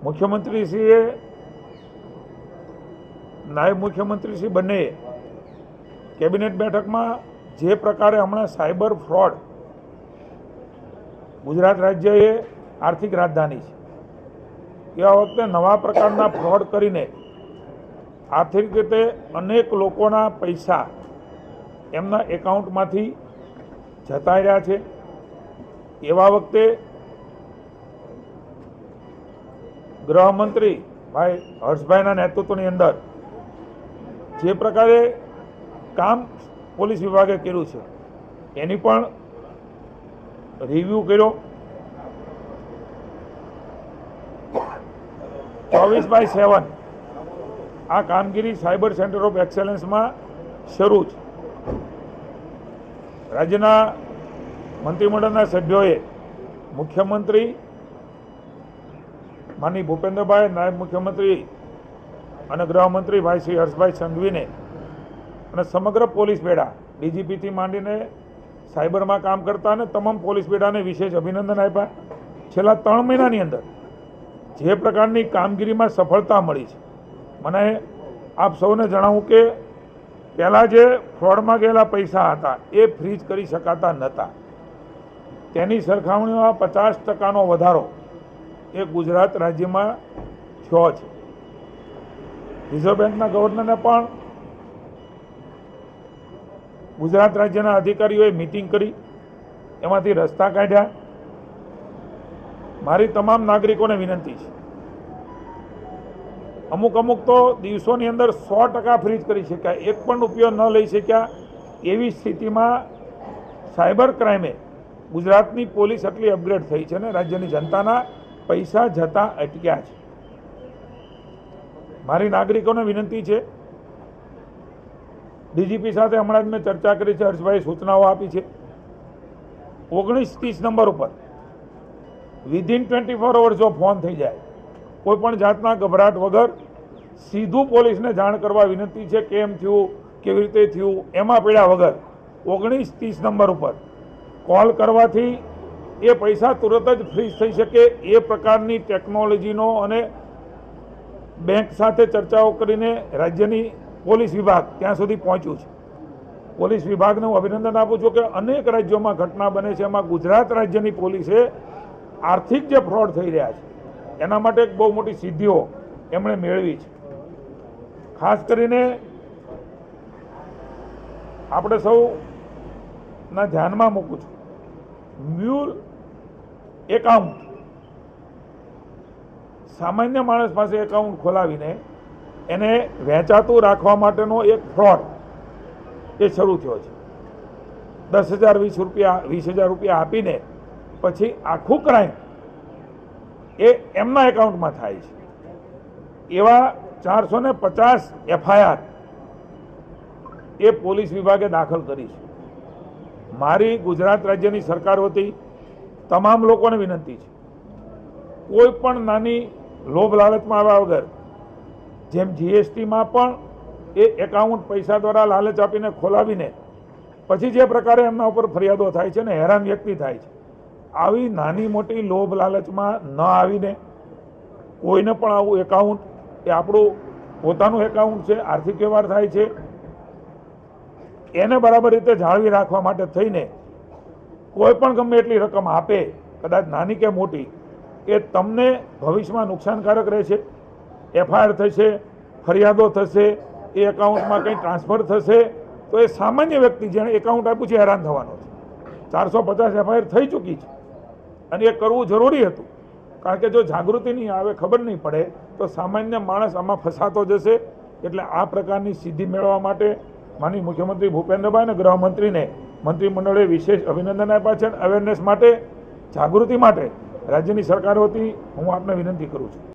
મુખ્યમંત્રીશ્રીએ નાયબ મુખ્યમંત્રીશ્રી બંને કેબિનેટ બેઠકમાં જે પ્રકારે હમણાં સાયબર ફ્રોડ, ગુજરાત રાજ્ય એ આર્થિક રાજધાની છે, એવા વખતે નવા પ્રકારના ફ્રોડ કરીને આર્થિક રીતે અનેક લોકોના પૈસા એમના એકાઉન્ટમાંથી જતા રહ્યા છે. એવા વખતે ગૃહમંત્રી ભાઈ હર્ષભાઈના નેતૃત્વની અંદર જે પ્રકારે કામ પોલીસ વિભાગે કર્યું છે એની પણ રિવ્યૂ કર્યો. 24/7 આ કામગીરી સાયબર સેન્ટર ઓફ એક્સેલન્સમાં શરૂ છે. રાજ્યના મંત્રીમંડળના સભ્યોએ મુખ્યમંત્રી માનનીય ભૂપેન્દ્રભાઈ, નાયબ મુખ્યમંત્રી અને ગૃહમંત્રી ભાઈ શ્રી હર્ષભાઈ સંઘવીને અને સમગ્ર પોલીસ બેડા, ડીજીપીથી માંડીને સાયબરમાં કામ કરતા અને તમામ પોલીસ બેડાને વિશેષ અભિનંદન આપ્યા. છેલ્લા 3 મહિનાની અંદર જે પ્રકારની કામગીરીમાં સફળતા મળી છે, મને આપ સૌને જણાવું કે પહેલાં જે ફ્રોડમાં ગયેલા પૈસા હતા એ ફ્રીઝ કરી શકાતા નહોતા. તેની સરખામણીમાં 50% વધારો એ ગુજરાત રાજ્યમાં થયો છે. રિઝર્વ બેંકના ગવર્નરને પણ ગુજરાત રાજ્યના અધિકારીઓએ મિટિંગ કરી, એમાંથી રસ્તા કાઢ્યા. મારી તમામ નાગરિકોને વિનંતી છે, અમુક તો દિવસોની અંદર 100% ફ્રીઝ કરી શક્યા, એક પણ રૂપિયો ન લઈ શક્યા. એવી સ્થિતિમાં સાયબર ક્રાઇમે ગુજરાતની પોલીસ આટલી અપગ્રેડ થઈ છે ને રાજ્યની જનતાના પૈસા જતા અટક્યા છે. મારી નાગરિકોને વિનંતી છે, ડીજીપી સાથે હમણાં જ મેં ચર્ચા કરી છે, હર્ષભાઈ સૂચનાઓ આપી છે. 1930 નંબર ઉપર વિધિન 24 અવર્સ જો ફોન થઈ જાય, કોઈ પણ જાતના ગભરાટ વગર સીધું પોલીસને જાણ કરવા વિનંતી છે. કેમ થયું, કેવી રીતે થયું, એમાં પડ્યા વગર 1930 નંબર ઉપર કોલ કરવાથી એ પૈસા તુરત જ ફ્રીઝ થઈ શકે એ પ્રકારની ટેકનોલોજીનો અને બેંક સાથે ચર્ચાઓ કરીને રાજ્યની પોલીસ વિભાગ ત્યાં સુધી પહોંચ્યું છે. પોલીસ વિભાગને હું અભિનંદન આપું છું કે અનેક રાજ્યોમાં ઘટના બને છે, એમાં ગુજરાત રાજ્યની પોલીસે આર્થિક જે ફ્રોડ થઈ રહ્યા છે એના માટે એક બહુ મોટી સિદ્ધિઓ એમણે મેળવી છે. ખાસ કરીને આપણે સૌના ધ્યાનમાં મૂકું છું, મ્યુલ એકાઉન્ટ, સામાન્ય માણસ પાસે એકાઉન્ટ ખોલાવીને એને વેચાતું રાખવા માટેનો એક ફ્રોડ એ શરૂ થયો છે. 10,000 20,000 રૂપિયા આપીને પછી આખું ક્રાઇમ એ એમના એકાઉન્ટમાં થાય છે. એવા 450 FIR એ પોલીસ વિભાગે દાખલ કરી છે. મારી ગુજરાત રાજ્યની સરકાર વતી તમામ લોકોને વિનંતી છે, કોઈ પણ નાની લોભ લાલચમાં આવ્યા વગર, જેમ જીએસટીમાં પણ એ એકાઉન્ટ પૈસા દ્વારા લાલચ આપીને ખોલાવીને પછી જે પ્રકારે એમના ઉપર ફરિયાદો થાય છે ને હેરાન વ્યક્તિ થાય છે, આવી નાની મોટી લોભ લાલચમાં ન આવીને કોઈને પણ આવું એકાઉન્ટ, એ આપણું પોતાનું એકાઉન્ટ છે, આર્થિક વ્યવહાર થાય છે, એને બરાબર રીતે જાળવી રાખવા માટે થઈને કોઈ પણ ગમે એટલી રકમ આપે, કદાચ નાની કે મોટી, એ તમને ભવિષ્યમાં નુકસાનકારક રહેશે. FIR થશે, ફરિયાદો થશે, એ એકાઉન્ટમાં કંઈ ટ્રાન્સફર થશે તો એ સામાન્ય વ્યક્તિ જેણે એકાઉન્ટ આપ્યું છે હેરાન થવાનો છે. 450 FIR થઈ ચૂકી છે અને એ કરવું જરૂરી હતું, કારણ કે જો જાગૃતિ નહીં આવે, ખબર નહીં પડે તો સામાન્ય માણસ આમાં ફસાતો જશે. એટલે આ પ્રકારની સિદ્ધિ મેળવવા માટે માનનીય મુખ્યમંત્રી ભૂપેન્દ્રભાઈ અને ગૃહમંત્રીને મંત્રીમંડળે વિશેષ અભિનંદન આપ્યા છે. અવેરનેસ માટે, જાગૃતિ માટે રાજ્યની સરકાર વતી હું આપને વિનંતી કરું છું.